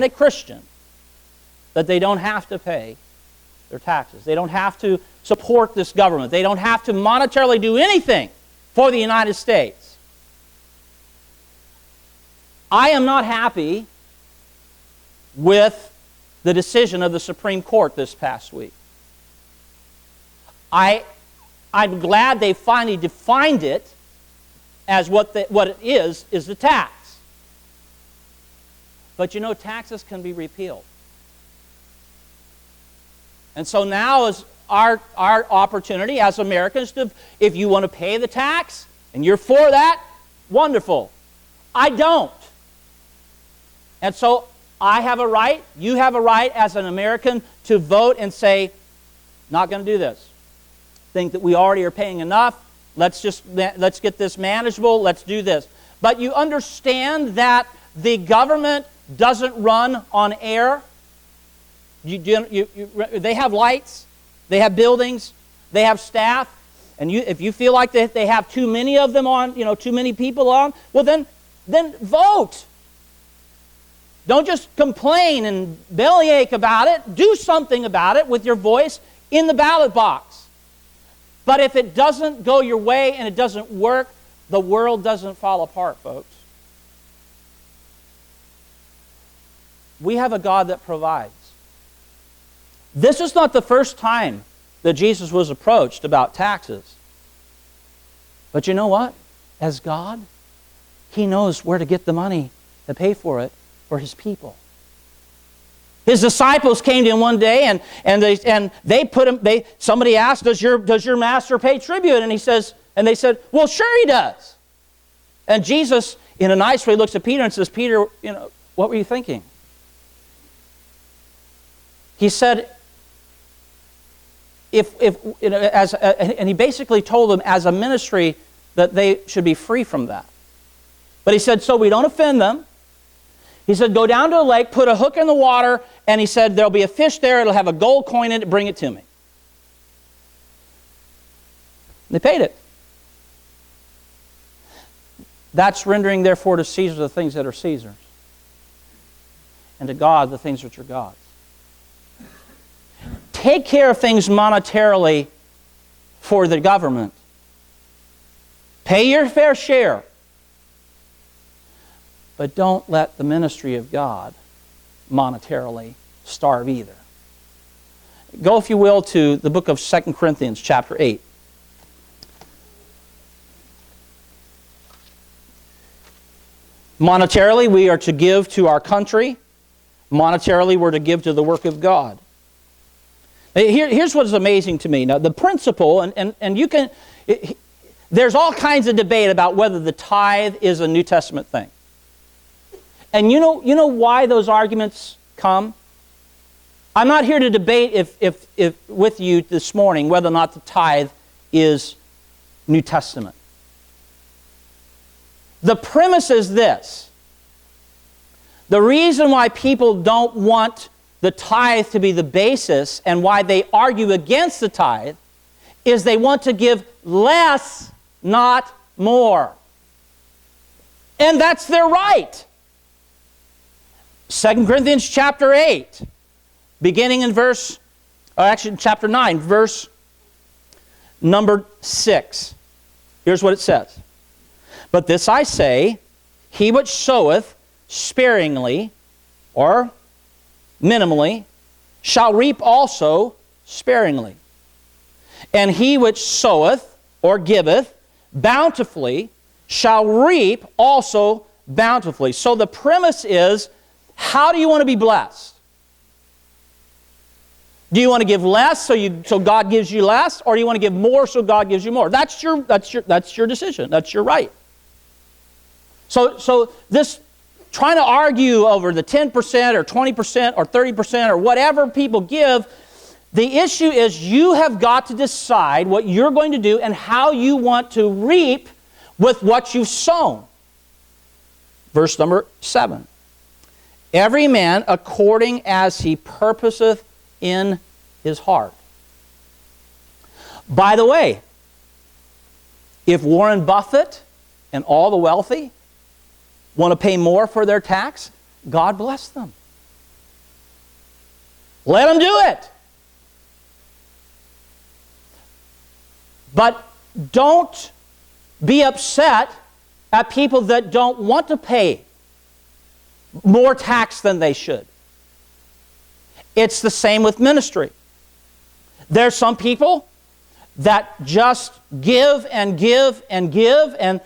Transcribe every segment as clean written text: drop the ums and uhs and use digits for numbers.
a Christian that they don't have to pay their taxes. They don't have to support this government. They don't have to monetarily do anything for the United States. I am not happy with the decision of the Supreme Court this past week. I'm glad they finally defined it as what it is the tax. But you know, taxes can be repealed. And so now is our opportunity as Americans to, if you want to pay the tax and you're for that, wonderful. I don't. And so I have a right, you have a right as an American to vote and say, not going to do this. Think that we already are paying enough. Let's get this manageable. Let's do this. But you understand that the government doesn't run on air. They have lights, they have buildings, they have staff, and if you feel like they have too many of them on, too many people on, well then vote. Don't just complain and bellyache about it. Do something about it with your voice in the ballot box. But if it doesn't go your way and it doesn't work, the world doesn't fall apart, folks. We have a God that provides. This is not the first time that Jesus was approached about taxes. But you know what? As God, He knows where to get the money to pay for it for His people. His disciples came to Him one day and somebody asked, does your master pay tribute? And they said, well, sure he does. And Jesus, in a nice way, looks at Peter and says, Peter, what were you thinking? He said, and he basically told them as a ministry that they should be free from that. But he said, so we don't offend them. He said, go down to the lake, put a hook in the water, and he said, there'll be a fish there, it'll have a gold coin in it, bring it to me. They paid it. That's rendering, therefore, to Caesar the things that are Caesar's, and to God the things which are God's. Take care of things monetarily for the government. Pay your fair share. But don't let the ministry of God monetarily starve either. Go, if you will, to the book of 2 Corinthians chapter 8. Monetarily, we are to give to our country. Monetarily, we're to give to the work of God. Here's what is amazing to me. Now, the principle, and you can, there's all kinds of debate about whether the tithe is a New Testament thing. And you know why those arguments come? I'm not here to debate if with you this morning whether or not the tithe is New Testament. The premise is this. The reason why people don't want the tithe to be the basis and why they argue against the tithe is they want to give less, not more. And that's their right. 2 Corinthians chapter 8, beginning in chapter 9, verse number 6. Here's what it says. But this I say, he which soweth sparingly, or minimally, shall reap also sparingly. And he which soweth, or giveth, bountifully, shall reap also bountifully. So the premise is, how do you want to be blessed? Do you want to give less so God gives you less, or do you want to give more so God gives you more? That's your decision. That's your right. So this trying to argue over the 10% or 20% or 30% or whatever people give, the issue is you have got to decide what you're going to do and how you want to reap with what you've sown. Verse number 7. Every man according as he purposeth in his heart. By the way, if Warren Buffett and all the wealthy want to pay more for their tax, God bless them. Let them do it. But don't be upset at people that don't want to pay more tax than they should. It's the same with ministry. There's some people that just give and give and give, and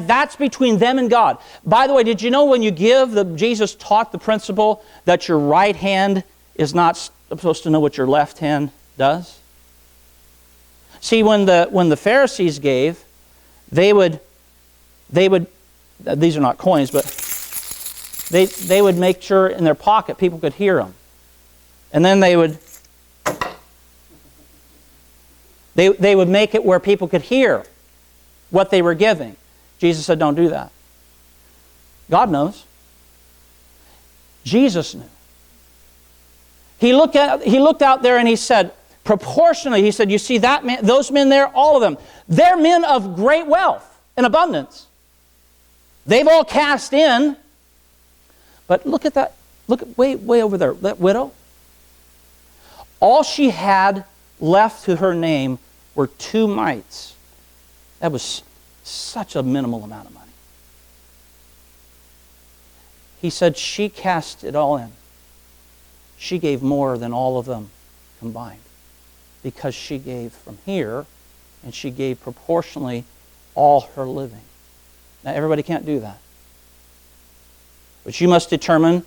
that's between them and God. By the way, did you know when you give, Jesus taught the principle that your right hand is not supposed to know what your left hand does? See, when the Pharisees gave, they would, these are not coins, but they would make sure in their pocket people could hear them. And then they would make it where people could hear what they were giving. Jesus said, don't do that. God knows. Jesus knew. He looked out there and he said, proportionally, he said, you see that man, those men there, all of them, they're men of great wealth and abundance. They've all cast in. But look at that. Look way over there. That widow. All she had left to her name were 2 mites. That was such a minimal amount of money. He said she cast it all in. She gave more than all of them combined, because she gave from here and she gave proportionally all her living. Now, everybody can't do that. But you must determine,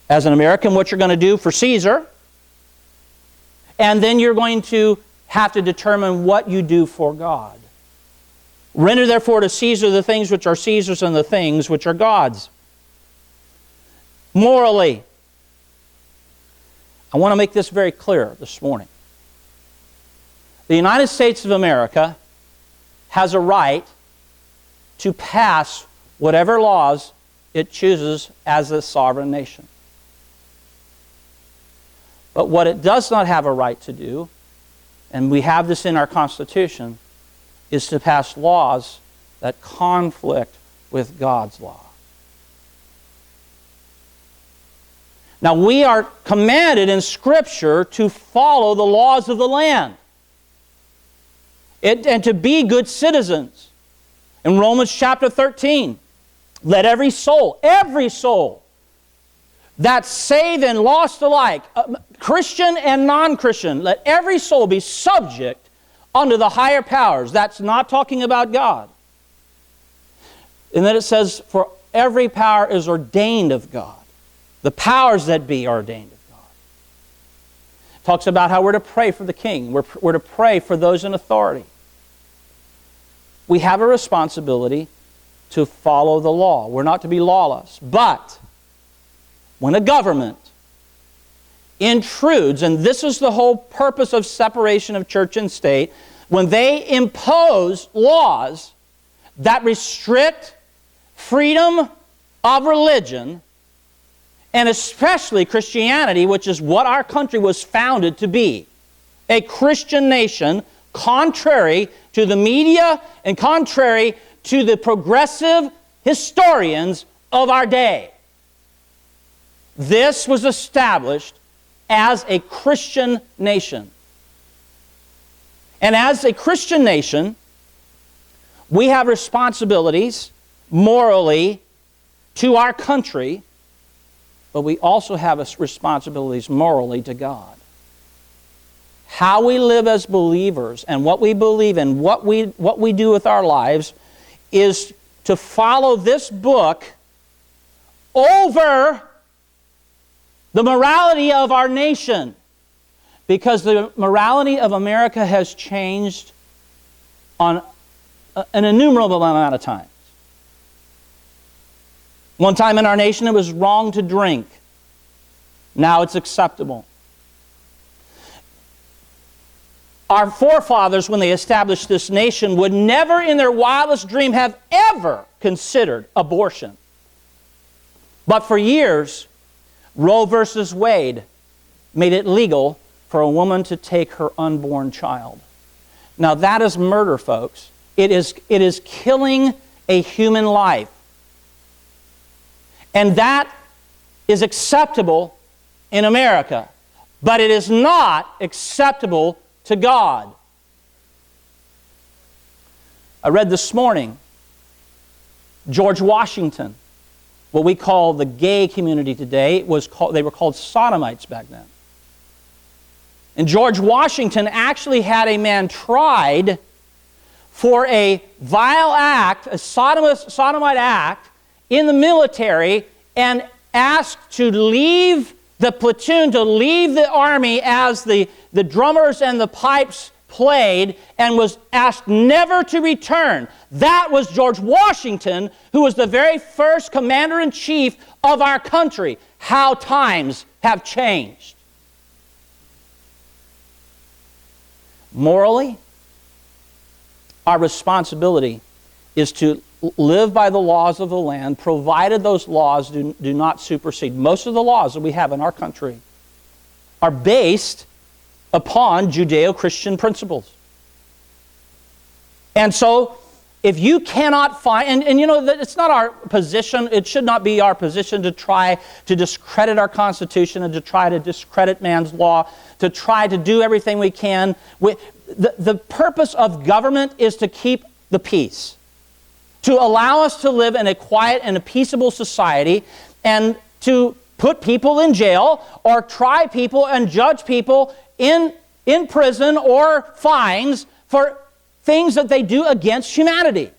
as an American, what you're going to do for Caesar. And then you're going to have to determine what you do for God. Render therefore to Caesar the things which are Caesar's and the things which are God's. Morally, I want to make this very clear this morning. The United States of America has a right to pass whatever laws it chooses as a sovereign nation. But what it does not have a right to do, and we have this in our Constitution, is to pass laws that conflict with God's law. Now, we are commanded in Scripture to follow the laws of the land and to be good citizens. In Romans chapter 13, let every soul that's saved and lost alike, Christian and non-Christian, let every soul be subject unto the higher powers. That's not talking about God. And then it says, for every power is ordained of God. The powers that be are ordained of God. It talks about how we're to pray for the king. We're to pray for those in authority. We have a responsibility to follow the law. We're not to be lawless. But when a government intrudes, and this is the whole purpose of separation of church and state, when they impose laws that restrict freedom of religion, and especially Christianity, which is what our country was founded to be, a Christian nation, contrary to the media and contrary to the progressive historians of our day. This was established as a Christian nation. And as a Christian nation, we have responsibilities morally to our country, but we also have responsibilities morally to God. How we live as believers and what we believe and what we do with our lives is to follow this book over the morality of our nation, because the morality of America has changed on an innumerable amount of times. One time in our nation it was wrong to drink. Now it's acceptable. Our forefathers, when they established this nation, would never in their wildest dream have ever considered abortion. But for years, Roe versus Wade made it legal for a woman to take her unborn child. Now that is murder, folks. It is killing a human life. And that is acceptable in America, but it is not acceptable to God. I read this morning, George Washington, what we call the gay community today, they were called sodomites back then. And George Washington actually had a man tried for a vile act, a sodomite act in the military, and asked to leave the platoon, to leave the army as the drummers and the pipes played, and was asked never to return. That was George Washington, who was the very first commander-in-chief of our country. How times have changed. Morally, our responsibility is to live by the laws of the land, provided those laws do not supersede. Most of the laws that we have in our country are based upon Judeo-Christian principles. And so, if you cannot find, and you know, it's not our position, it should not be our position to try to discredit our Constitution and to try to discredit man's law, to try to do everything we can. The purpose of government is to keep the peace, to allow us to live in a quiet and a peaceable society, and to put people in jail or try people and judge people in prison or fines for things that they do against humanity.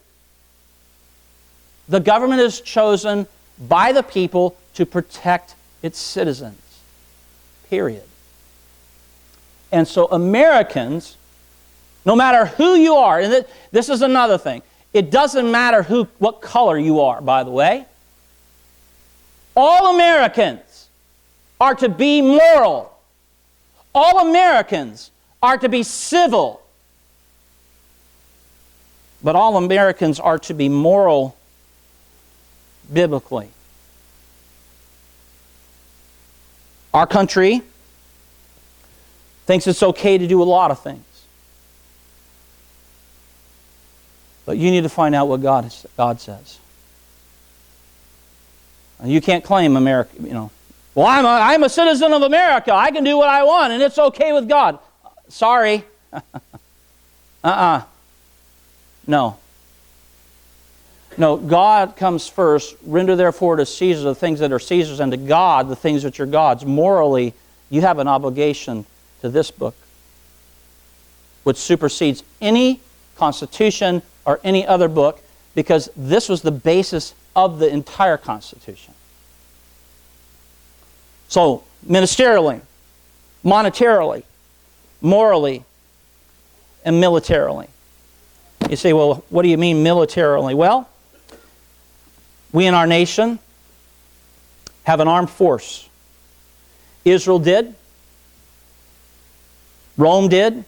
The government is chosen by the people to protect its citizens. Period. And so Americans, no matter who you are, and this is another thing, it doesn't matter what color you are, by the way. All Americans are to be moral. All Americans are to be civil. But all Americans are to be moral biblically. Our country thinks it's okay to do a lot of things. But you need to find out what God says. You can't claim America, well, I'm a citizen of America. I can do what I want, and it's okay with God. Sorry. No. No, God comes first. Render therefore to Caesar the things that are Caesar's, and to God the things which are God's. Morally, you have an obligation to this book, which supersedes any constitution or any other book, because this was the basis of the entire Constitution. So, ministerially, monetarily, morally, and militarily. You say, well, what do you mean militarily? Well, we in our nation have an armed force. Israel did. Rome did.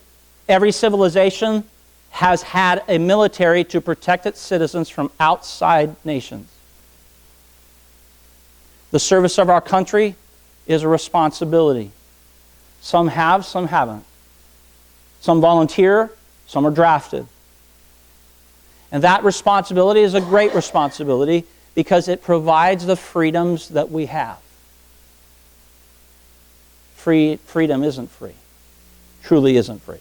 Every civilization has had a military to protect its citizens from outside nations. The service of our country is a responsibility. Some have, some haven't. Some volunteer, some are drafted. And that responsibility is a great responsibility because it provides the freedoms that we have. Freedom isn't free. Truly isn't free.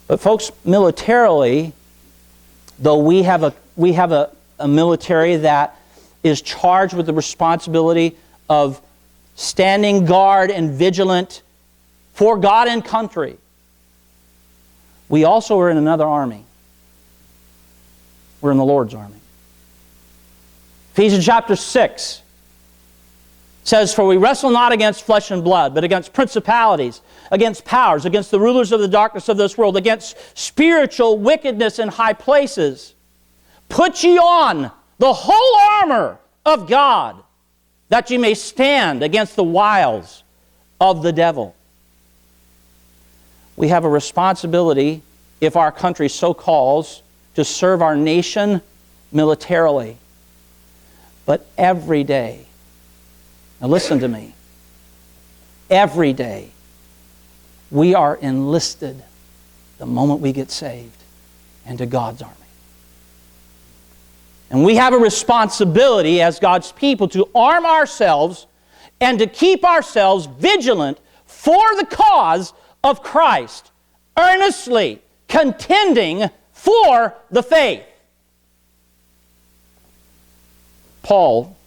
But folks, militarily, though we have a military that is charged with the responsibility of standing guard and vigilant for God and country, we also are in another army. We're in the Lord's army. Ephesians chapter 6 says, "For we wrestle not against flesh and blood, but against principalities, against powers, against the rulers of the darkness of this world, against spiritual wickedness in high places. Put ye on the whole armor of God, that ye may stand against the wiles of the devil." We have a responsibility, if our country so calls, to serve our nation militarily. But every day, now listen to me, every day we are enlisted the moment we get saved into God's army. And we have a responsibility as God's people to arm ourselves and to keep ourselves vigilant for the cause of Christ, earnestly contending for the faith. Paul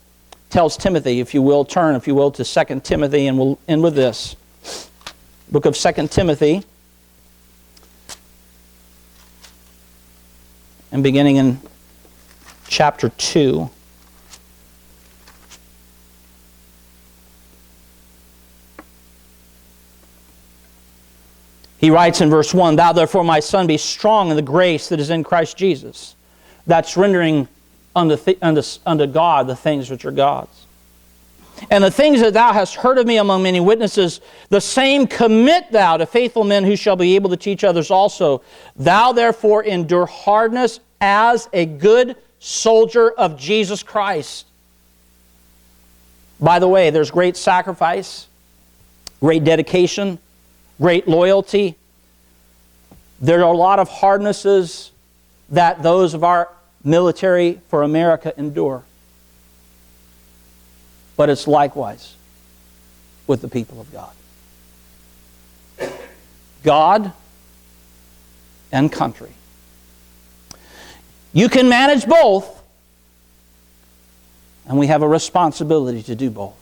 tells Timothy, if you will, turn, if you will, to 2 Timothy, and we'll end with this. Book of 2 Timothy, and beginning in chapter 2. He writes in verse 1, Thou therefore, my son, be strong in the grace that is in Christ Jesus. That's rendering unto God the things which are God's. And the things that thou hast heard of me among many witnesses, the same commit thou to faithful men who shall be able to teach others also. Thou therefore endure hardness as a good soldier of Jesus Christ. By the way, there's great sacrifice, great dedication, great loyalty. There are a lot of hardnesses that those of our military for America endure. But it's likewise with the people of God. God and country. You can manage both, and we have a responsibility to do both.